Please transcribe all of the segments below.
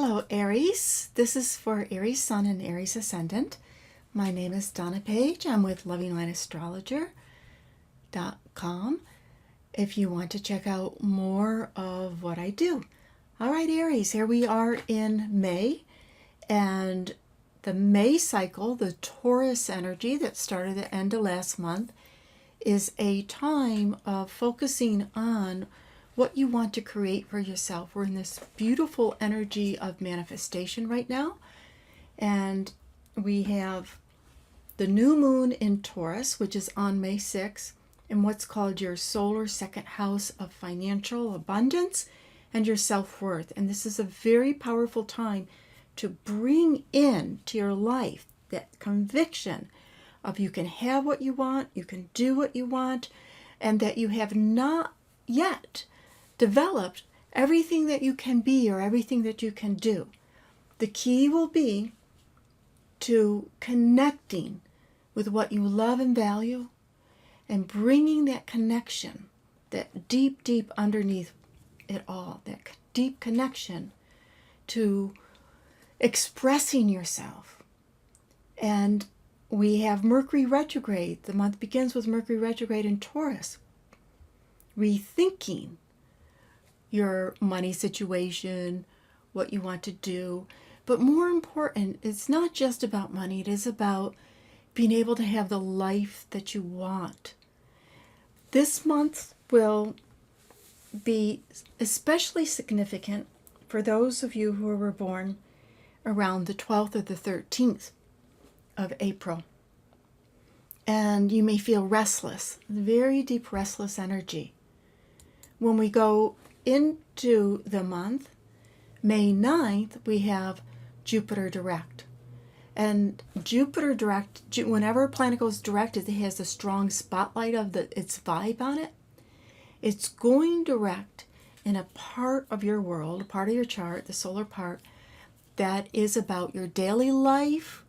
Hello Aries, this is for Aries Sun and Aries Ascendant. My name is Donna Page. I'm with LovingLineAstrologer.com if you want to check out more of what I do. All right Aries, here we are in May, and the May cycle, the Taurus energy that started at the end of last month, is a time of focusing on what you want to create for yourself. We're in this beautiful energy of manifestation right now, and we have the new moon in Taurus, which is on May 6th, in what's called your solar second house of financial abundance and your self-worth. And this is a very powerful time to bring in to your life that conviction of you can have what you want, you can do what you want, and that you have not yet developed everything that you can be or everything that you can do. The key will be to connecting with what you love and value and bringing that connection, that deep underneath it all, that deep connection to expressing yourself. And we have Mercury retrograde. The month begins with Mercury retrograde in Taurus. Rethinking your money situation, what you want to do. But more important, it's not just about money. It is about being able to have the life that you want. This month will be especially significant for those of you who were born around the 12th or the 13th of April. And you may feel restless, very deep restless energy. When we go into the month, May 9th, we have Jupiter direct. And Jupiter direct, whenever a planet goes direct, it has a strong spotlight of its vibe on it. It's going direct in a part of your world, a part of your chart, the solar part, that is about your daily life,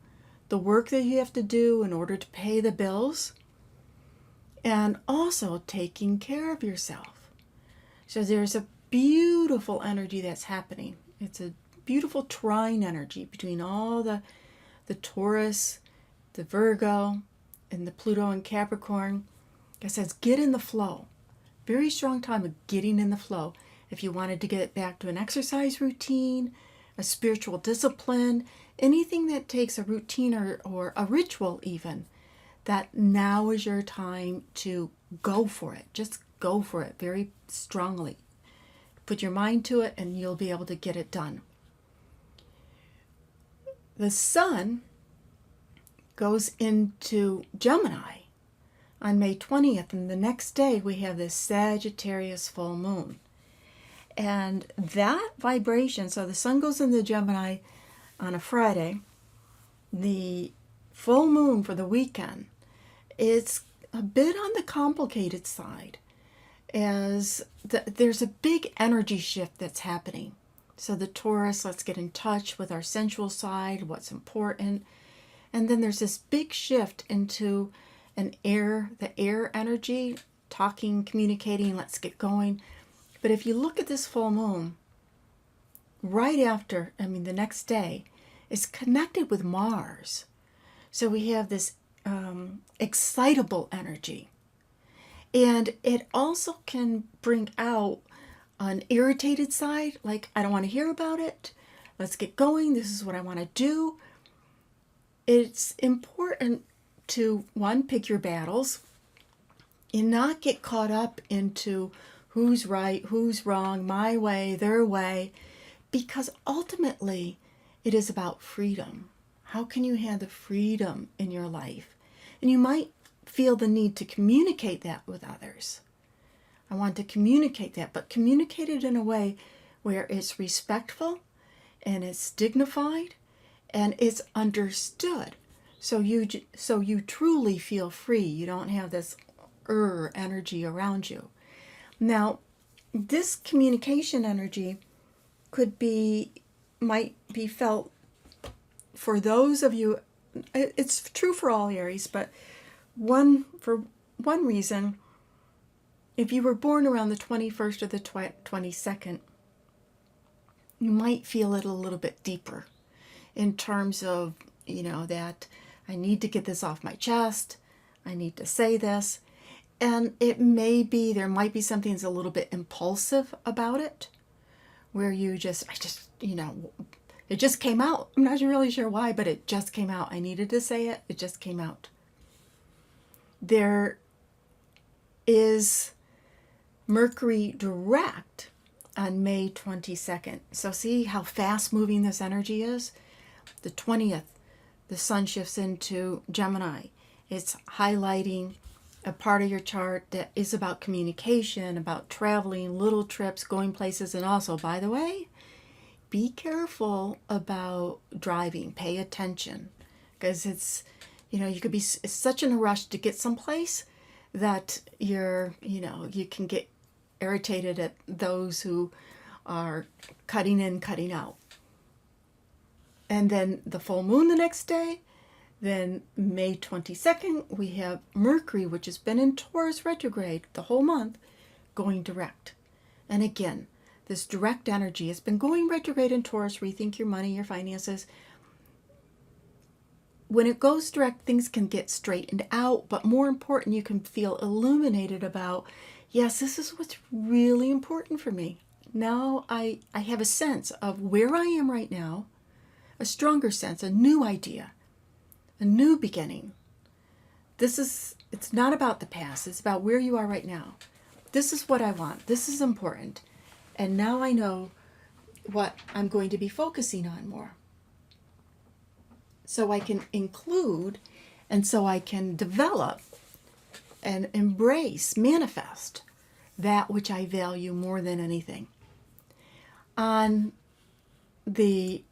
the work that you have to do in order to pay the bills, and also taking care of yourself. So there's a beautiful energy that's happening. It's a beautiful trine energy between all the Taurus, the Virgo, and the Pluto and Capricorn. It says get in the flow. Very strong time of getting in the flow. If you wanted to get back to an exercise routine, a spiritual discipline, anything that takes a routine or a ritual even, that now is your time to go for it. Just go for it very strongly. Put your mind to it and you'll be able to get it done. The sun goes into Gemini on May 20th, and the next day we have this Sagittarius full moon. And that vibration, so the sun goes into Gemini on a Friday, the full moon for the weekend, it's a bit on the complicated side, as there's a big energy shift that's happening. So the Taurus, let's get in touch with our sensual side, what's important. And then there's this big shift into the air energy, talking, communicating, let's get going. But if you look at this full moon, right after, the next day, is connected with Mars. So we have this excitable energy. And it also can bring out an irritated side, like, I don't want to hear about it. Let's get going. This is what I want to do. It's important to, one, pick your battles and not get caught up into who's right, who's wrong, my way, their way, because ultimately it is about freedom. How can you have the freedom in your life? And you might feel the need to communicate that with others. I want to communicate that, but communicate it in a way where it's respectful and it's dignified and it's understood. So you truly feel free. You don't have this energy around you. Now, this communication energy might be felt for those of you, it's true for all Aries, but for one reason, if you were born around the 21st or the 22nd, you might feel it a little bit deeper in terms of, that I need to get this off my chest. I need to say this. And there might be something that's a little bit impulsive about it, where it just came out. I'm not really sure why, but it just came out. I needed to say it. It just came out. There is Mercury direct on May 22nd. So see how fast moving this energy is? The 20th, the sun shifts into Gemini. It's highlighting a part of your chart that is about communication, about traveling, little trips, going places, and also, by the way, be careful about driving. Pay attention, because it's, you could be such in a rush to get someplace that you can get irritated at those who are cutting in, cutting out. And then the full moon the next day. Then May 22nd, we have Mercury, which has been in Taurus retrograde the whole month, going direct. And again, this direct energy has been going retrograde in Taurus. Rethink your money, your finances. When it goes direct, things can get straightened out, but more important, you can feel illuminated about, yes, this is what's really important for me. Now I have a sense of where I am right now, a stronger sense, a new idea, a new beginning. It's not about the past. It's about where you are right now. This is what I want. This is important. And now I know what I'm going to be focusing on more. So I can include, and so I can develop and embrace, manifest that which I value more than anything. On the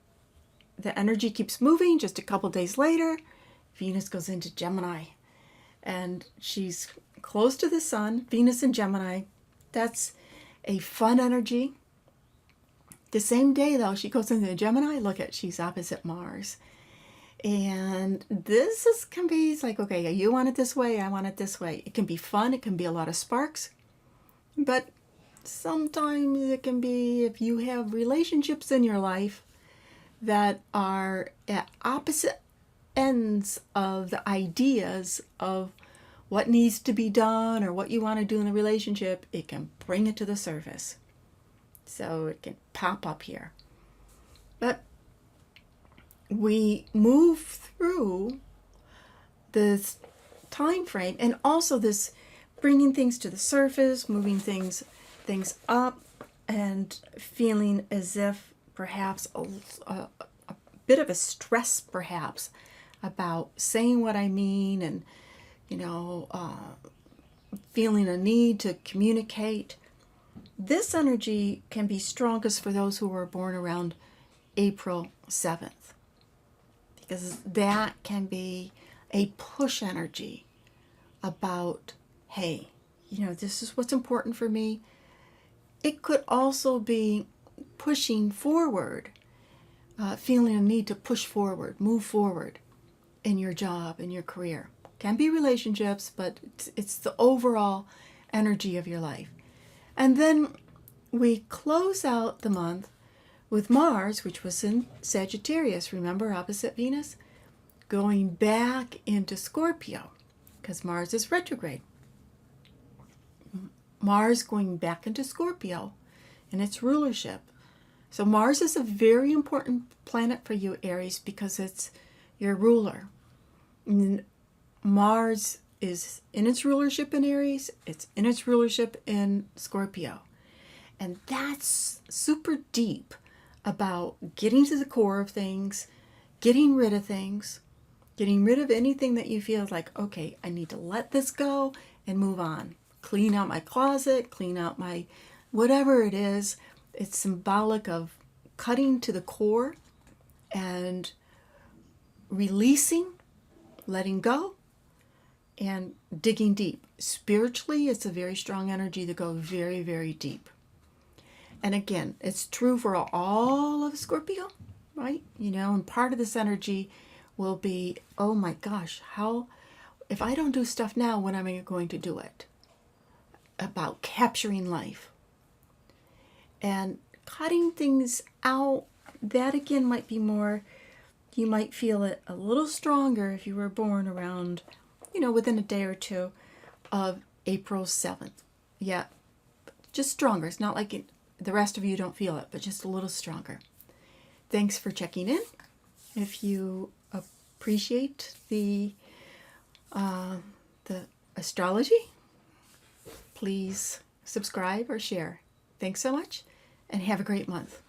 energy keeps moving. Just a couple days later, Venus goes into Gemini, and she's close to the sun. Venus in Gemini, that's a fun energy. The same day, though, she goes into Gemini. She's opposite Mars. And can be, it's like, okay, you want it this way, I want it this way. It can be fun. It can be a lot of sparks. But sometimes it can be, if you have relationships in your life that are at opposite ends of the ideas of what needs to be done or what you want to do in the relationship, it can bring it to the surface. So it can pop up here. But we move through this time frame, and also this bringing things to the surface, moving things up, and feeling as if perhaps a bit of a stress, perhaps, about saying what I mean, and feeling a need to communicate. This energy can be strongest for those who were born around April 7th, because that can be a push energy about, hey, this is what's important for me. It could also be pushing forward, feeling a need to push forward, move forward in your job, in your career. Can be relationships, but it's the overall energy of your life. And then we close out the month with Mars, which was in Sagittarius, remember, opposite Venus, going back into Scorpio, because Mars is retrograde. Mars going back into Scorpio in its rulership. So Mars is a very important planet for you, Aries, because it's your ruler. And Mars is in its rulership in Aries. It's in its rulership in Scorpio. And that's super deep about getting to the core of things, getting rid of things, getting rid of anything that you feel like, okay, I need to let this go and move on. Clean out my closet, clean out my whatever it is. It's symbolic of cutting to the core and releasing, letting go, and digging deep. Spiritually, it's a very strong energy to go very, very deep. And again, it's true for all of Scorpio, right? And part of this energy will be, oh my gosh, if I don't do stuff now, when am I going to do it? About capturing life. And cutting things out, that again might be more, you might feel it a little stronger if you were born around, within a day or two of April 7th. Yeah, just stronger. It's not like the rest of you don't feel it, but just a little stronger. Thanks for checking in. If you appreciate the astrology, please subscribe or share. Thanks so much, and have a great month.